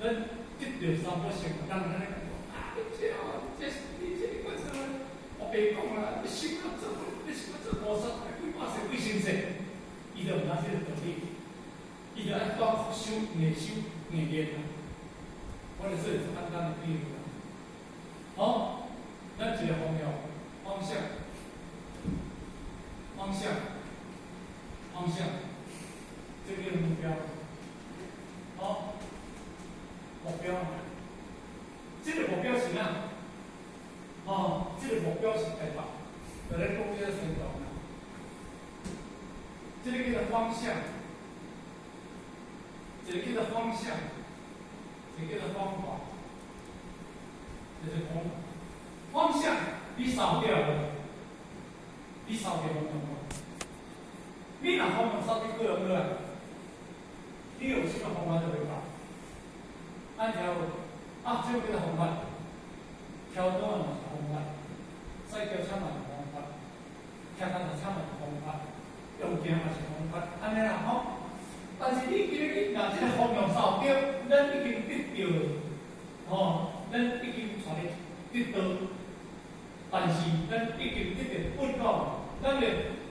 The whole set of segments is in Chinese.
得到三不成，咱安尼讲啊，你这我这我白讲啦，你想要做，你想要做菩萨，几百岁几千岁，伊就毋知这个道理，伊就爱讲修硬修硬练啦。我哋说是简单的比喻啦。好，咱一个方向，方向，方向，方向，这个目标。好，目标，这个目标是哪？哦，这个目标是台北，就咱讲这个宣传啦。这个叫做方向，这个叫做方向，这个叫做方法，这是方法。方向你扫掉了，你扫掉方向无？你若方向扫掉过来，你有什么方法就会搞？按条啊，这个叫方法，挑担嘛是方法，赛轿车嘛是方法，骑脚踏车嘛是方法，用行嘛是方法，安尼啦吼。但是你今日若这个方向扫掉，咱已经得到了，吼，咱已经传得得到，但是咱已经得到本讲，咱的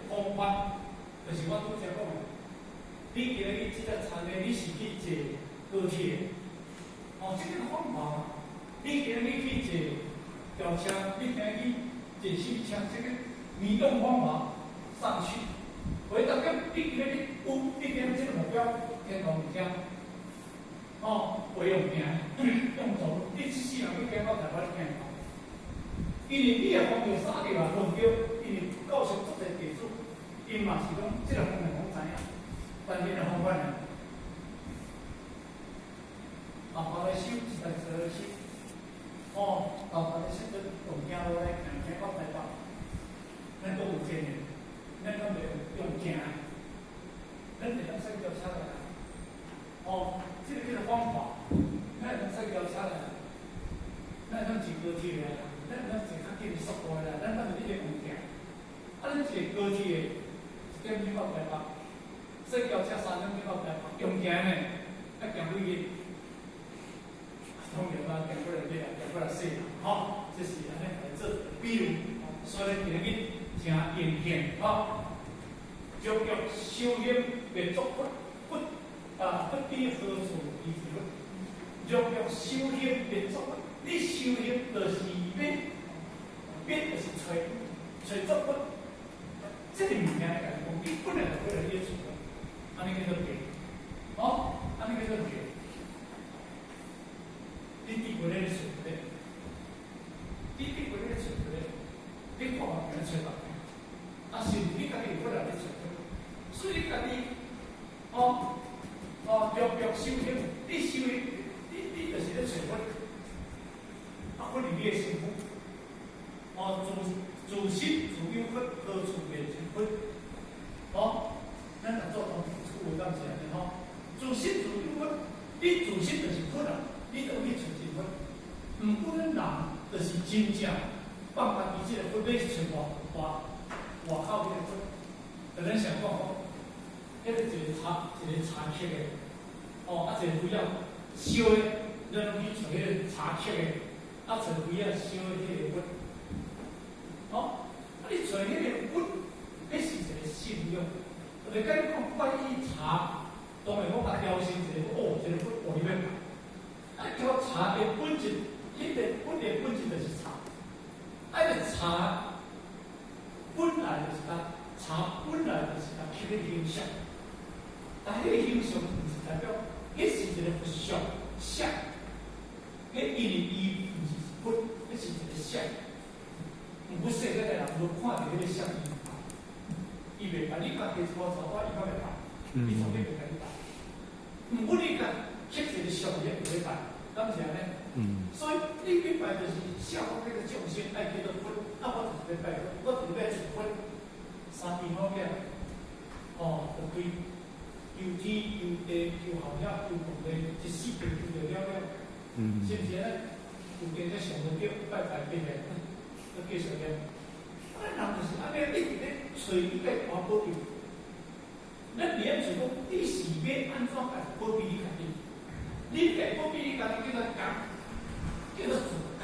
方法就是我拄则讲的。你今日这个产业，你是去坐高铁，哦，这个方法，你今日去坐轿车，你今日去坐小车，这个移动方法上去，回到讲，你今日有你今日这个目标，天堂物件，哦，袂用行，用走，你这世人要行到台湾行到，因为你的方向扫掉啊，目标，因为教授做者地主，因嘛是讲这个方向我知影。关键的方法呢，后头来修一台车修，哦，后头来修到用行路来行到台北，咱都有经验，咱都袂用行，咱会当赛轿车来，哦，这个叫做方法，咱会当赛轿车来，咱会当坐高铁来，咱会当坐较紧的速度来，咱当然一定用行，啊，咱坐高铁1点钟到台北。说轿车3点钟到台北，用行呢，要行几日？通常啊，行过来几啊，行过来4啦，吼，这是安尼来做比如，所以今日诚应现，吼，足足修行别作不比何处比之不？足足修行别作不，你修行就是就是找作不，这个物件来讲，你本来就过来接触。安尼叫做对，哦，安尼叫做对。你伫过咧顺咧，你伫过咧顺咧，你看别人找别人，啊，是你家己有法来咧找，所以你家己，逐修行，你修行，你就是咧找法，啊，法是你的幸福，自心自有法，何处觅寻法？哦，咱若做同。有当时安尼吼，自信自有法，你自信就是法啦，你就去找真法。毋过咱人就是真正放家己即个法，要去找外口迄个法，就咱常讲吼，迄个一个茶客的，哦，啊一个肥仔烧的，咱去找迄个茶客的，啊找肥仔烧的迄个法，哦，啊你找迄个法，迄是一个信用。就甲你讲关于茶，当然我甲调成一个这个法里面，啊，叫茶的本质，迄个本质就是茶，啊，个茶本来就是茶本来就是迄个形象，但迄个形象毋是代表，迄是一个佛像像，迄因为伊毋是佛，迄是一个像，毋世间的人都看到迄个像伊袂甲你家己操作，我伊较袂办，伊从来袂甲你办。毋过你甲刻一个上也袂办，敢是安尼？所以你去拜就是效法迄个众生爱叫做佛，啊，我就是要拜佛，我就是要出佛，三件好件，哦，就开又天又地又后日又皇帝，一世辈就了了。是毋是咧？有经在上头叫拜拜拜拜，要继续咧。咱人就是安尼，你伫咧找伊个环保佑，咱伫咧找讲，你是要安怎来保庇你家己？咱你下不比你家己叫做觉，叫做自觉。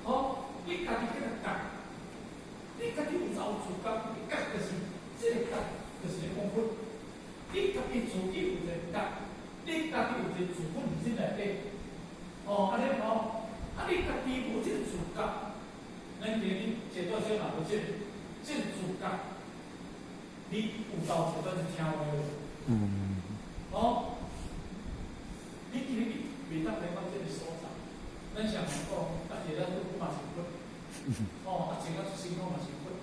好，你家己叫做觉，你家己有走自觉，觉就是这个觉，就是功夫。你家己自己有一个觉，你家己有一个自本伫这内底。哦，安尼哦，啊，你家己无这个自觉，咱今日坐到这嘛无这个自觉，你有道坐到是听话无？哦。你今日袂当来到这个所在，咱想讲，大家咱都嘛是佛，哦，前啊出生讲嘛是佛，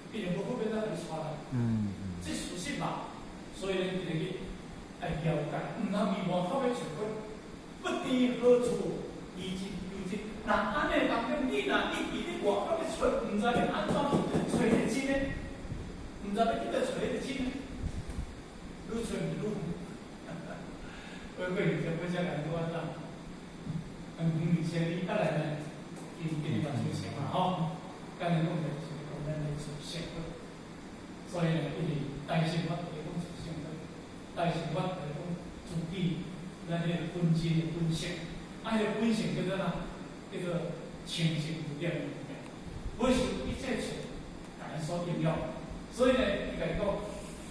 伊就无可变咱来带来，这事实嘛，所以咱今日来了解，唔通伊外口要找佛，不知何处依今有今。那安尼当中，你若一直咧外口要找，唔知要安怎去找迄真呢？唔知要去倒找迄真呢？愈找愈过以前本身人讲啦，2000年来呢，今年嘛出现嘛吼，今年讲就是讲咱的出现了，所以呢，一直担心我哋讲出现了，担心我哋讲自己咱的本质的本性，啊，迄个本性叫做哪？叫做清净无染的，本是一切处大家所应用，所以呢，伊甲伊讲，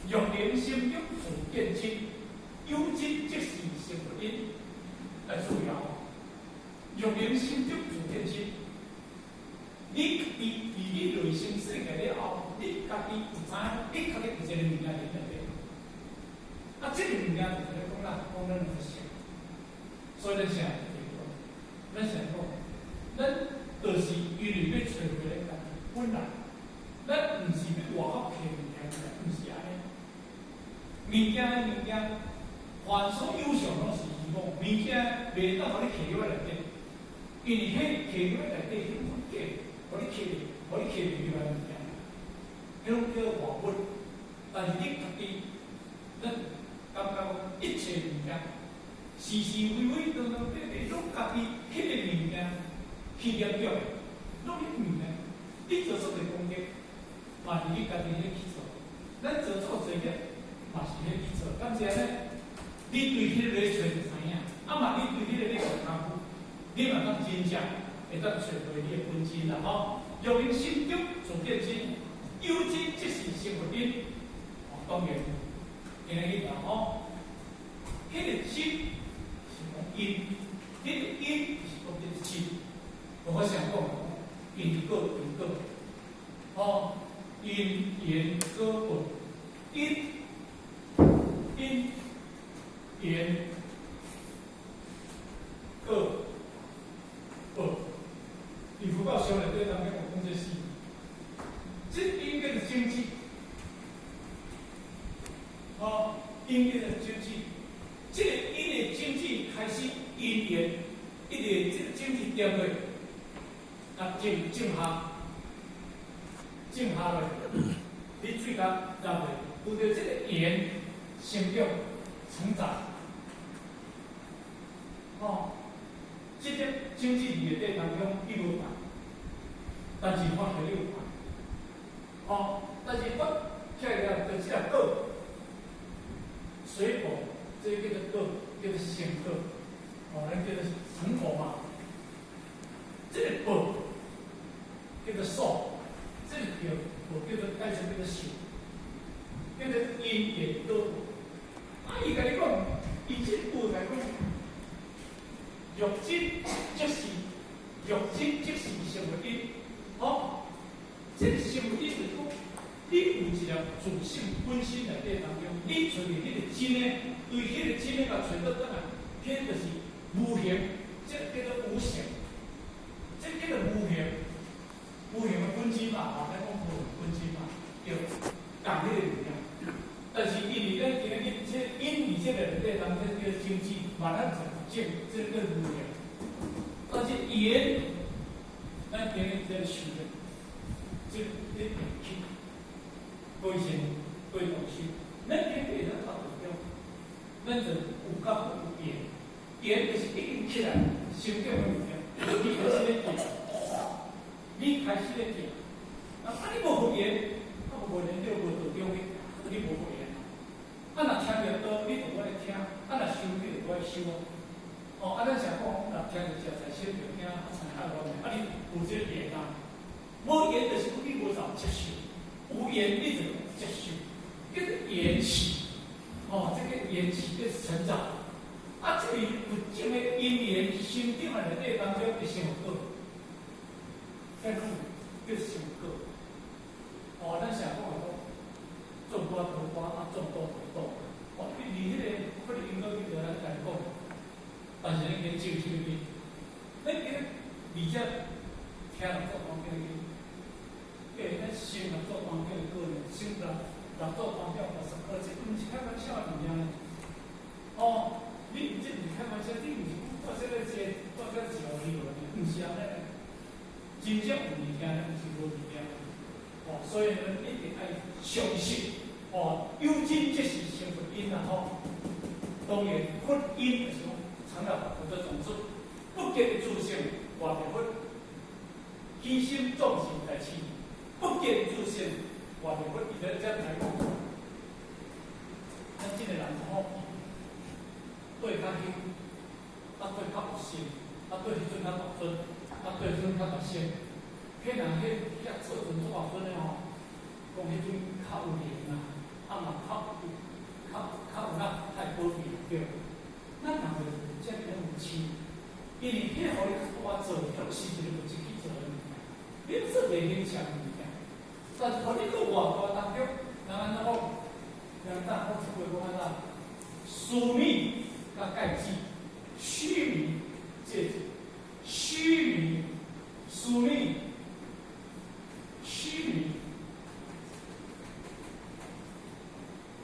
用灵心中自见真。有真即是成佛因，来注意哦。用灵心中自见真，你你内心世界了后，你家己有知影，你家己有一个物件伫内底。啊，这个物件就是咧讲啦，讲咱的性。所以咱啥会讲？咱啥讲？咱就是因为要找回来家己本来，咱毋是要外口摕物件出来，毋是安尼。物件。凡所有上拢是希望，物件袂当互你摕入来内底，因为迄摕入来内底，迄种假，互你摕入来物件，迄种叫外物。但是你家己，咱感觉一切物件，是非当中你拢家己迄个物件去研究，拢迄物件，你做出个攻击，嘛是你家己咧去做，咱做错做业，嘛是咧去做，敢是安尼？你对迄个咧找就知影，啊嘛你对迄个咧有功夫，你嘛当真正会当找回你的本真啦吼。用因心中自见真，有真即是成佛因。哦，当然，今日啦吼，迄个真是讲因，迄个因是讲这个真。我想讲，因果因果，哦，因缘果报，因。缘果报，伫佛教上内底当中有讲这四，这因叫做经济，哦，因叫做经济，这个因的经济开始因缘，一直这个经济点落，啊种下落，你最后然后有着这个缘成长成长。哦，这个经济内底当中伊无办，但是我系有办。哦，但是我起来了，就这个果，水果，这个叫做果，叫做成果，哦，咱叫做成果嘛。这个果叫做树，这个果叫做改成叫做树，叫做因缘果。啊，伊甲你讲，伊这果来讲。欲真即是成佛因，好，这个成佛因就是讲，你有一个自性本身内底当中，你找着迄个真的，对迄个真的甲找到倒来，迄就是无形，这叫做无形，这叫做无形，无形的本质嘛，咱讲无形本质嘛，叫讲迄个物件。但是因为咱今日这因为这个内底当中叫经济，嘛咱就这个无形。但是缘，咱今日在修的，这念起，过先过动心，咱今日咱靠得了，咱就有觉有缘，缘就是一定起来，修这个物件，你开始咧做，你开始咧做，啊你无缘，啊无缘就无道中去，你无缘。啊，若听着道，你就我来听；啊，若修，你就我来收啊。哦，咱常讲，听就食菜少着惊，菜爱落命。你有这个盐啊，无盐就是你无法接受，有盐你就接受，叫做元气。这个元气就是成长。这里有种的因缘心定的内底当中的成果，这苦就是成果。咱常讲种瓜得瓜，种豆得豆。你离迄个不是因果律的，咱讲，但是咱研究这个，咱个理解听人做方向的，咱心人做方向的个人，心人做方向的是，而且不是开玩笑的物件。你这不是开玩笑，你不是到这个教理论的，不是安尼。真正有物件，咱是无物件。所以呢，一定要相信。有真即是成佛因啊！当然，佛因就是讲成了佛的种子，不见自性外面佛，其心总是在起，不见自性外面佛，伊在这来讲，咱这个人吼，对较轻，对较有心，对迄阵较大尊，对迄阵较大声，迄人遐做阵做大尊的吼，讲迄阵较有灵啊。嘛较有太保庇对，咱人就这样有气，因为迄互你我做，就是一个不自己做的物件，你做袂影响物件，但是互你搁外大当中，人安怎讲？人咱讲一句讲安怎？虚名甲盖子，虚名这虚名，虚名，虚名。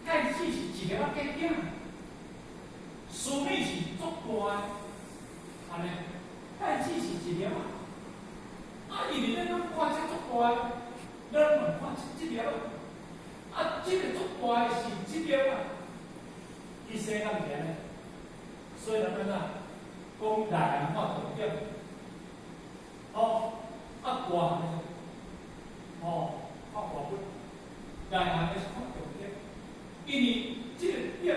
盖子是一粒仔盖饼，虚名是足大的，安尼，盖子是一粒仔。因为咱看这足大的，咱问看这粒，这个足大的是这粒仔，伊生敢是安尼？所以咱安怎讲内人看重点，外人看外本，内人是看重点。因为这个点，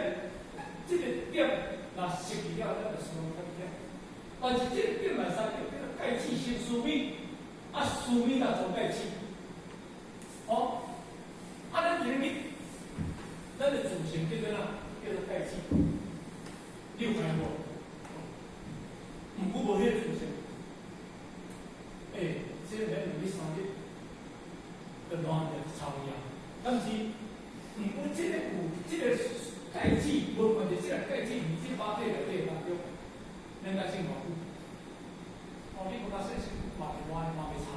若实际了，咱就相当点。但是这个点来使用，这个盖子先虚名，虚名来做盖子。咱今日，咱的祖先叫做叫做盖子，你有看无？毋过无迄个祖先，这个人2、3日，就乱着草样，但是。毋过，这个盖子，无论是这个盖子，这巴体内底当中，咱甲先偌久？你无甲说是嘛袂歪，嘛袂差。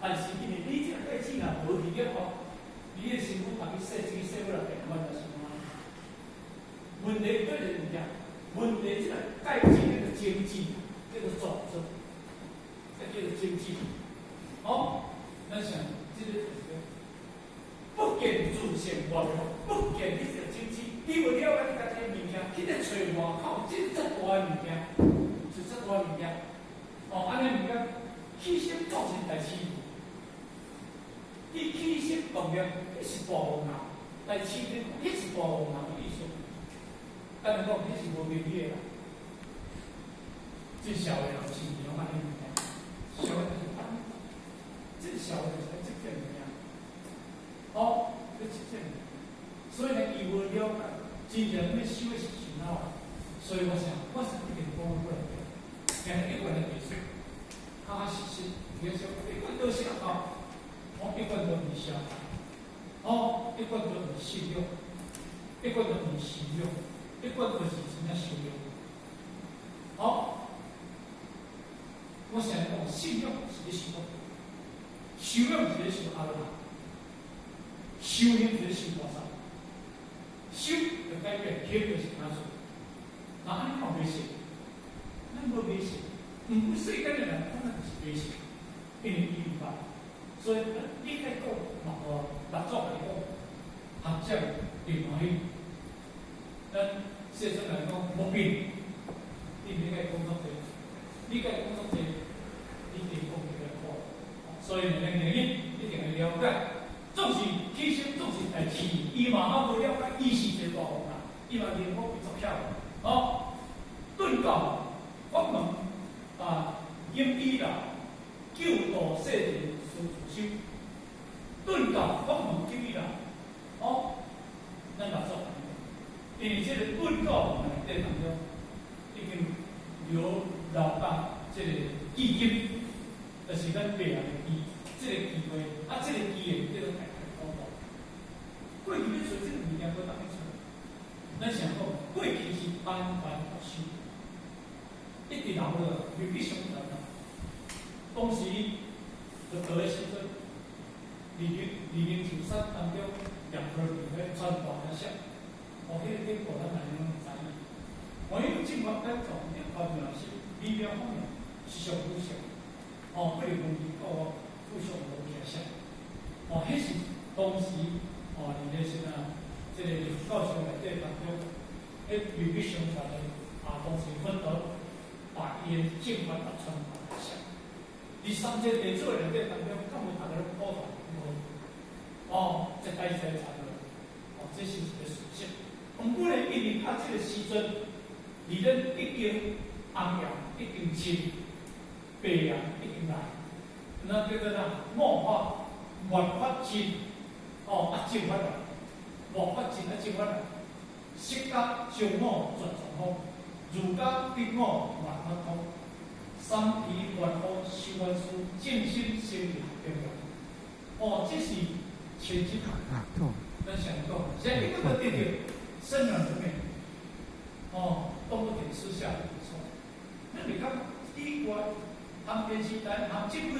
但是因为你这个盖子若无去了你的身躯把你洗水洗过来变弯就是安。问题对是物件，问题这个盖子那个经济，叫做组织，这叫做经济。咱想这个。不见自性外面，不见你这经济，你无了解你家己物件，去咧找外口，这大的物件，是这大物件。安尼物件，起心造成代志。你起心动念，迄是大王人，代志你，迄是大王人的意思。但是讲，迄是无明理的啦。这小的人是用安尼物件，小的就是安，这小的才这件物件。这这样，所以呢，伊无了解，真正要修的是心脑，所以我想一定讲过来，今日一贯的艺术，实，艺术一贯都是一贯都是消，一贯都是信用，一贯都是实用，一贯都是真正修用。我想讲信用是咧修，修用是咧修阿罗汉。修行就是修多少？修就改变，行就是哪做？安尼讲迷信，咱无迷信，毋过世间的人可能就是迷信，因为伊明白。所以你在讲合作来讲，合作并欢喜。咱世俗来讲无变，你应该工作者，你该工作者，你得讲这个话。所以呢，人一定要了解。总是起心，总是代志，伊嘛无了解，伊是一个大王人，伊嘛认我为作巧哦。顿教法门引起啦，救度世人须自修。顿教法门引起啦，哦，咱来做。因为这个顿教内底当中，已经留这个意境，就是咱白人的字，这个字话，这个字的叫做大大高度。过去要找这个物件，无当去找。咱想讲，过去是班班学习，一直留落日必相传啦。当时就学的时阵，2003当中，两科里面传大家写，迄个结果咱大家拢知影。我有进发在重点方面是理论方面是上有效，不如讲伊个附上无解释，迄是当时伫咧什啊，这个教授内底当中，迄日必相传的当时分得把伊的进发达传大家写。第三节地主内底当中，敢有大家拢普通无？这解释差不多，这是一个事实。不过呢，因为这个时阵。而咱已经红洋已经进，白洋已经来，那叫做五法万法进，进法来，万法进进法来，色甲上五全从好，儒家必五万法通，三皮万法修万书，正心心理平衡。这是前几堂咱想讲，现在这个弟弟生软里面，都不给吃下的不错。那你看，第一关，他们电视台，他们这本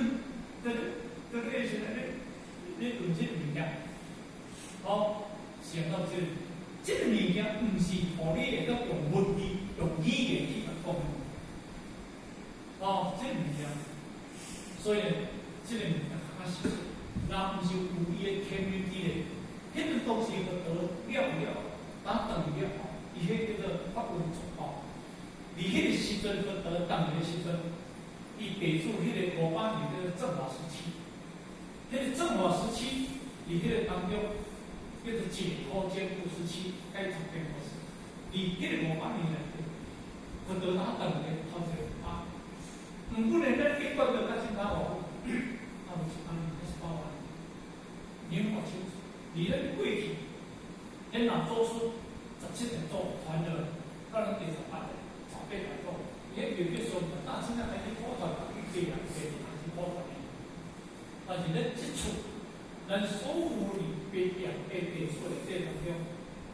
这个现在你论这物件，想到这个物件不是互你会当用文字、用语言去讲这个物件，所以这个物件较实际，那不是有伊的天命之类，迄个东西就得了，当等于了。伊迄叫做法文作而迄个时阵，当年的时阵，伊地主迄个58年的正华时期，迄个正华时期，伫迄个当中叫做解脱坚固时期，该从变开始。伫迄个58年内底，就得到当年头一个不过呢，咱一般的咱先拿我，就是28万，年华清楚，伫咱过去，咱若做出17年做传的，到咱第18年。被来讲，也有些时候，但现在还是普传，一两还是普传的。但是咱这处，咱所有里边两个地数的这当中，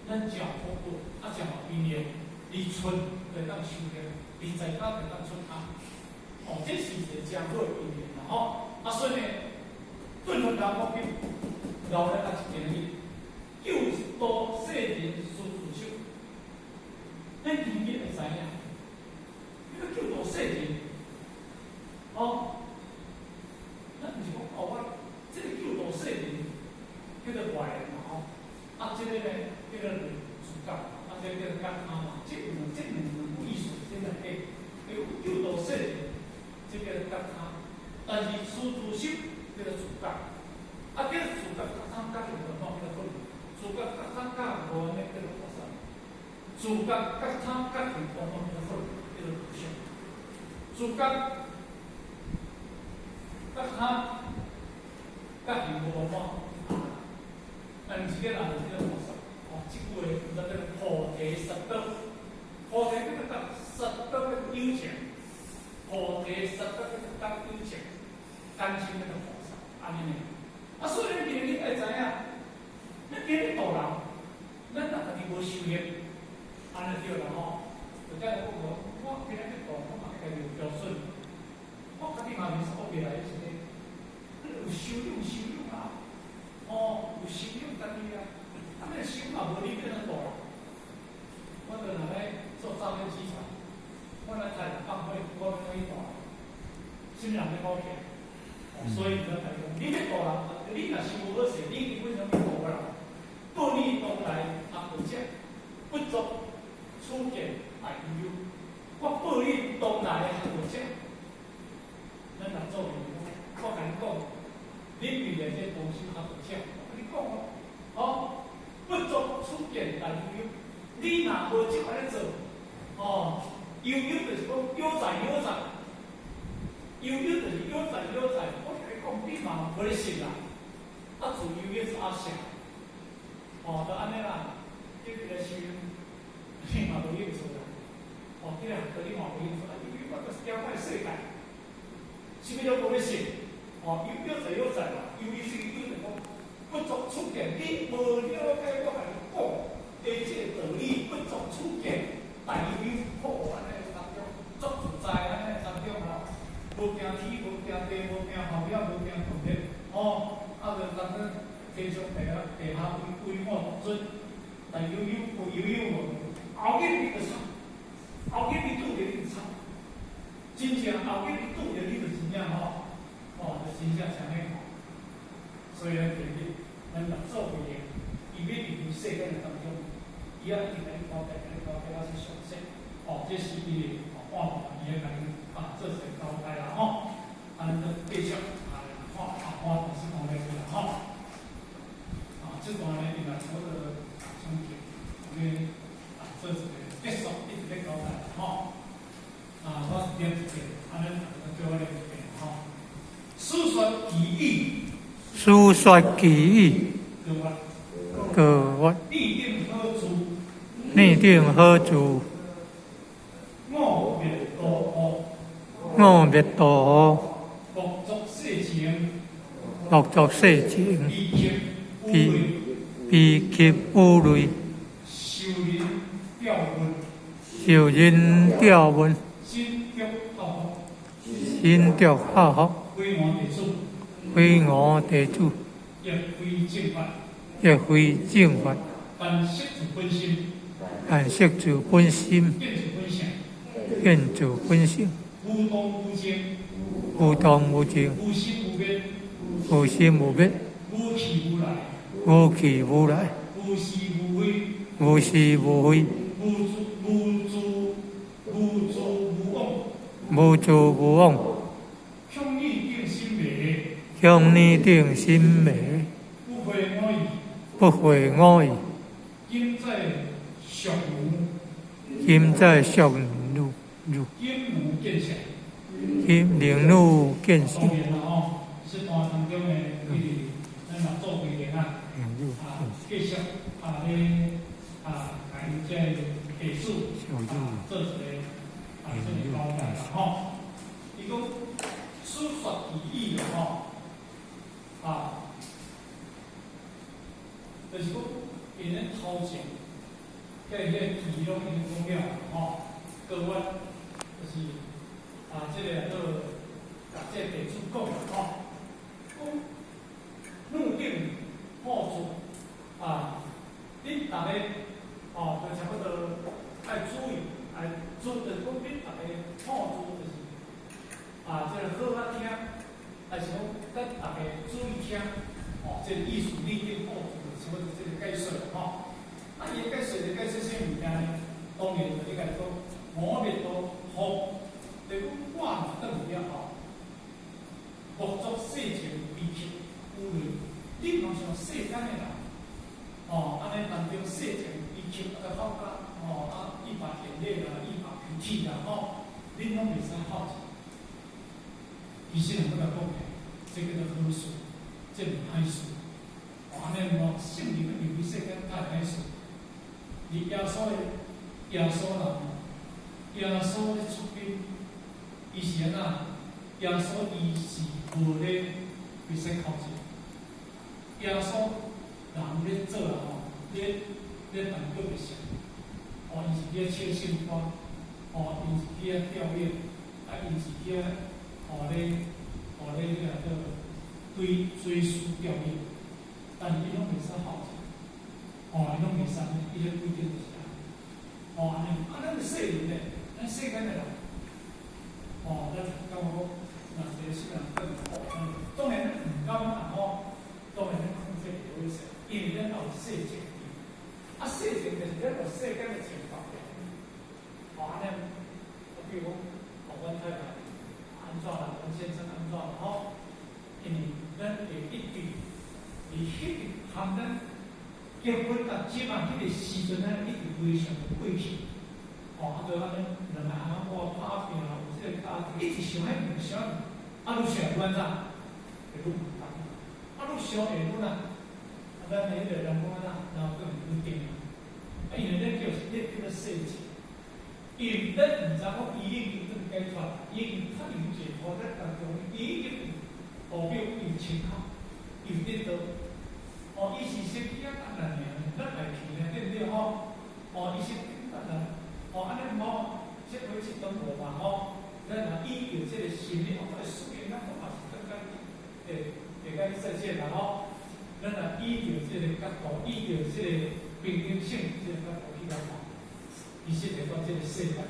咱讲通过，讲语言，离村来当修炼，离在家来当村啊。这是一个真好的语言啦，所以呢，对咱方面，老人一建议，救度世人须自修。咱今日会知影。这个救度世人，咱不是讲我这个救度世人叫做外人嘛这个呢叫做主教，这个叫做教他嘛，这两种意思真的救度世人，这个教他，但是须自修叫做主教，叫做主教教他教人叫做分，主教教他教无呢叫做菩萨，主教教他教人叫做分。主角，他行无嘛，但是个人这个模式，这句话叫做菩提萨埵，菩提这个萨埵的友情，菩提萨埵这个友情，感情那个菩萨，安尼呢？所以咱今日你爱知影，咱今日大人，咱若家己无修业，安尼对啦就讲我今日去大，我嘛家己有标准，我家己嘛是学未来是咧，有修养有修养家己啊，那修嘛无你变成大人。我就来做诈骗集团，我来台放会，我可以大，新人咧高兴，所以就来讲，你咧大人，你若修无好势，你基本上变大人，道理当来学不精，不足处境大忧。我报你当来学不精，咱来做员工，我甲你讲，你为了这东西学不精，我跟你讲不足处境大忧。你若悠悠就是讲悠哉悠哉，悠悠就是悠哉悠哉。我甲你讲，你嘛无咧信啦，啊自悠悠是阿啥？哦，就安尼啦，叫伊来收，你嘛无用处啦。哦，这个和你嘛无用处啦，悠悠我就是了解世界，什么都无咧信。哦，悠悠在悠哉啦，悠悠是悠就讲不作出见，你无了解我甲你讲，这个道理不作出见，但悠悠好安尼当中作自在安尼当中吼，无惊天，无惊地，无惊后壁，无惊后壁，哦，啊就当中天上地下为我独尊，但悠悠无悠悠无，后日你就惨，后日你拄着你就惨，真正后日你拄着你就真正吼。哦，就真正像迄个，所以咧，其实咱若做会嘅，伊要入世界嘅当中，伊也一定甲你交代，我是详细。哦，这是伊嘅看法，伊会甲你做一个交代啦吼。安尼就继续我同事讲咧啦吼。这段咧，伊来我个总结，做一个结束，一直咧交代吼。我是点一个，安尼叫我咧一个吼。书说其意，书说其意，各位立定何处？拟定何处？我灭道恶，我灭道恶，恶作世情，恶作世情，逼极污累，受人吊运，心中好福。非我地主，亦非正法，但识自本心，见自本性，无动无静，无心无灭，无去无来，无是无非，无助无妄。向你定心美，不悔我意。今在上路，今领路见性。继续这是这个交代啦吼。伊讲书说其意吼。就是讲，因咧头前，甲伊个题拢已经讲了吼，各位就是这个做甲这地主讲啦吼，讲入定好处恁大家就差不多爱注意，就是讲恁大家好处就是这个好啊听，还是讲咱大家注意听，这个意思立定好处。什么这个解说吼？伊解说咧解说啥物件呢？当然就你甲讲，我灭道好，就讲我嘛得唔了后，恶作世情逼极污累。你若像世间的人，安尼当中世情逼极好甲依法田野啦，依法脾气啦，恁拢袂使好奇。其实人都甲讲嘅，这个叫好事，这唔歹事。安尼无圣灵的入去世间太歹事，而耶稣人，耶稣咧出兵，伊是安怎？耶稣伊是无咧规身靠近，耶稣人咧做咧办各个事，伊是咧唱圣歌，伊是咧表演，伊是咧咧个对追思表演。但伊拢袂使好奇，伊拢袂使，伊咧规定就是安尼，咱是世人咧，咱世间的人，咱感觉若一个世人更好，当然毋敢当然咱控制袂好势，因为咱有世情，世情就是咱有世间的情况嘅，安尼，比如讲，阮太太安怎啦，阮先生安怎啦，因为咱会一直。伫迄个含咱结婚甲结嘛，迄个时阵咱一直非常的过去，就安尼两个人一直想迄物想，啊，愈想愈安怎？会愈负担，啊，愈想会愈呐，啊，咱迄个人讲安怎，然后更愈定啊，因为咱叫做细节，因为咱毋知讲伊已经怎解出来，已经确认解剖在当中，已经代表有情况，有得到，哦，伊是身体啊当然尔，咱来去呢，对不对吼？哦，伊身体当然，哦，安尼吼，即回一顿无嘛吼，咱若依照即个心理，哦，这个属于咱嘛是更加会实践啦吼。咱若依照即个角度，依照即个平等性即个角度去来看，其实来讲即个世界，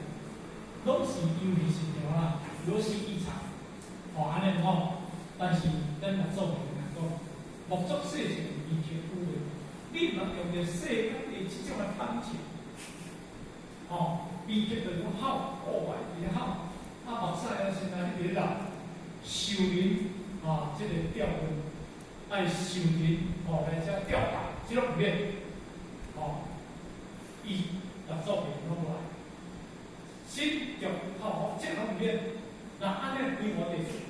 拢是游戏市场啦，游戏市场，哦，安尼吼。但是咱若做袂来讲，目作世情伊却有诶，你若用着世间诶即种诶感情，哦，伊却着讲好破坏也好，啊，目屎啊，现在迄个人受人啊，即个钓鱼，爱受人哦来遮钓打，即种唔免，哦，伊若做袂拢无来，心着好，即种唔免，那安尼规划地做。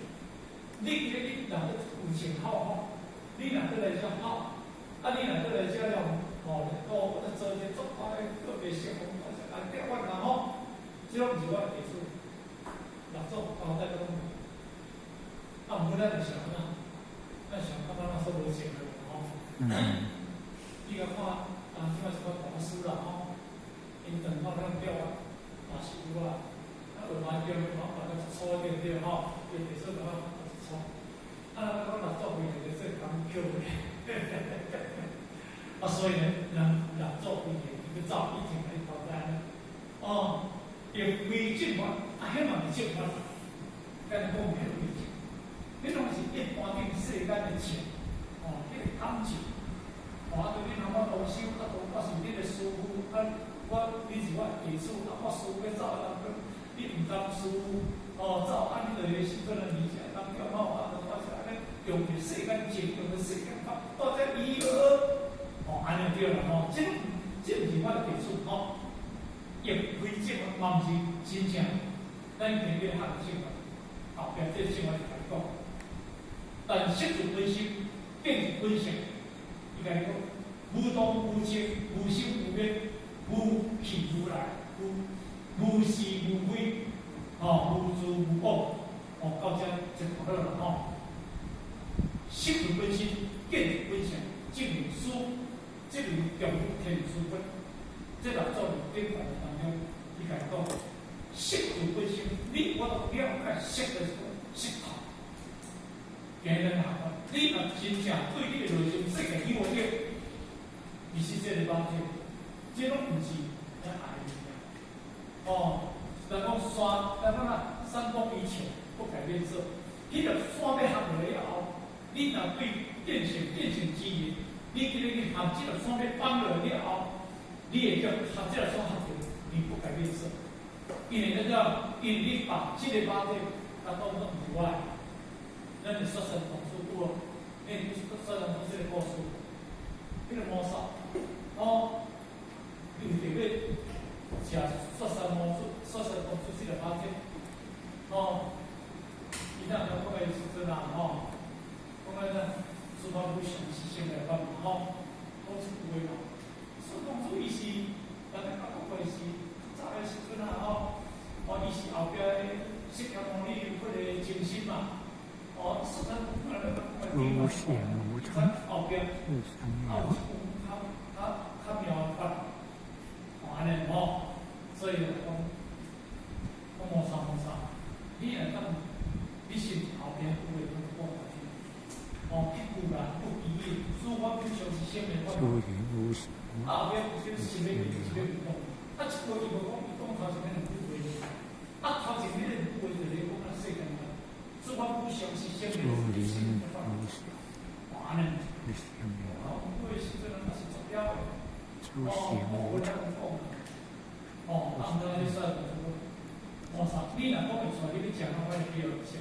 你若有情好吼，你若倒来遮好，啊，你若倒来遮了，哦，我做一个足好诶个别项目，啊，调我然后，即种是我诶技术，合作交代个拢，啊，毋过咱就想啦，咱想看咱所无钱个吼，你甲看，即摆是看大师啦吼，因等到咱调啊，也是有啊，啊，有来调，把个初对对吼，伊地说个。啊，我合作会就说讲叫的，啊，所以呢，人合作会伊去走，以前来交代，哦，用微正法，啊，迄嘛是正法，跟讲迄个微正，迄拢是一般顶世间的情，哦，迄个感情，哦，啊，对你若我动手，啊，我是你的师傅，啊，你是我弟子，啊，我师傅要走当中，你毋当师傅，哦，走按你的时阵理解当中吼，啊，我是安尼用着世间情，用着世间法，到这以后，哦，安尼对啦吼，这毋是我的弟子吼，也非正法，嘛毋是真正，咱偏偏学正法，后壁这正法就来讲，但识自本心，变本性，伊甲伊讲，无动无情，无心无灭，无去无来，无是无非，哦，无自无我，哦，到这就好了吼。识自本心，见自本性，即为书，即为强天书本。这六种典范当中，伊甲伊讲，识自本心，你我都了解识的识透。今日哪个？你若真正对你的内心世界有了解，你是这个帮助，这拢毋是咱爱的。哦，咱讲山，咱讲啊，山高以前不改变色，迄个山要下落了后。你若对变成之言，你今日去学这个山要放落了后，你会叫学这个山学着，你不改变色，因为那个，因为你把这个把这，它当作唔是我来，咱就说成同事有咯，你说成同事的故事，迄个魔术，哦，你特别吃说成魔术，说成同事这个把这，哦，伊那条过来是真啦，吼。讲个呢，书法部详细先来办嘛吼，都是有诶嘛。所以讲主伊是，大家讲过是早诶时阵啊吼，哦，伊是后壁诶释迦牟尼有迄个精神嘛，哦，说咱无想无常，后壁有较妙法，哦安尼吼，所以讲无啥，你若当你是后边有诶讲法。哦，一句啦，不一意，书法不像是先面法。后边有些是面面，是面动。啊，一句伊无讲，伊讲头前面两句话。啊，头前面两句话就是讲啊，世间法。书法不像是先面，是先面法。哇呢？哦，因为是这个那是重要的。哦，我来讲。哦，啊，那你说什么？我啥？你若讲会出来，你讲我会比较少。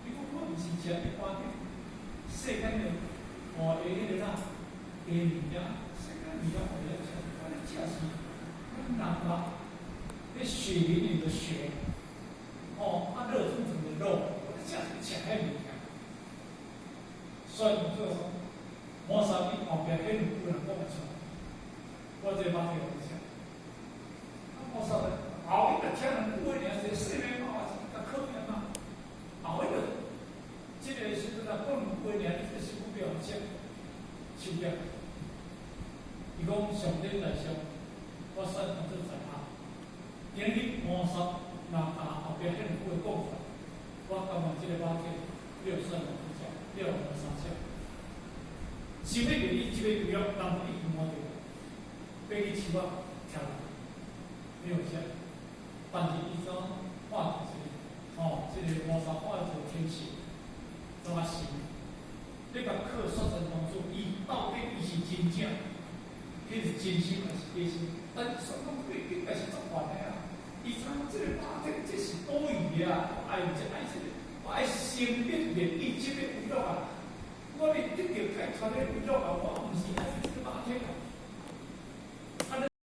你讲我毋是讲一般的。世间的哦，迄个啦，物件，世间物件我了解，我了解是，人啦，那血淋淋的血，哦，啊热今日魔术那后边很好的讲法，我感觉这个马体了算了比较，了无三项。想要给你这个娱乐，人一定摸到，被你手啊跳了，没有效。但是伊种画就是哦，这个魔术画就天气，怎啊行？你甲课说成当作伊到底伊是真正，迄是真心还是假心？但说讲对，应该是作反的啊！伊知影这个马体这是多余的啊！我爱这爱这个，我爱生命连伊这个娱乐啊！我咧得到太传的娱乐啊！我毋是爱这个马体啊！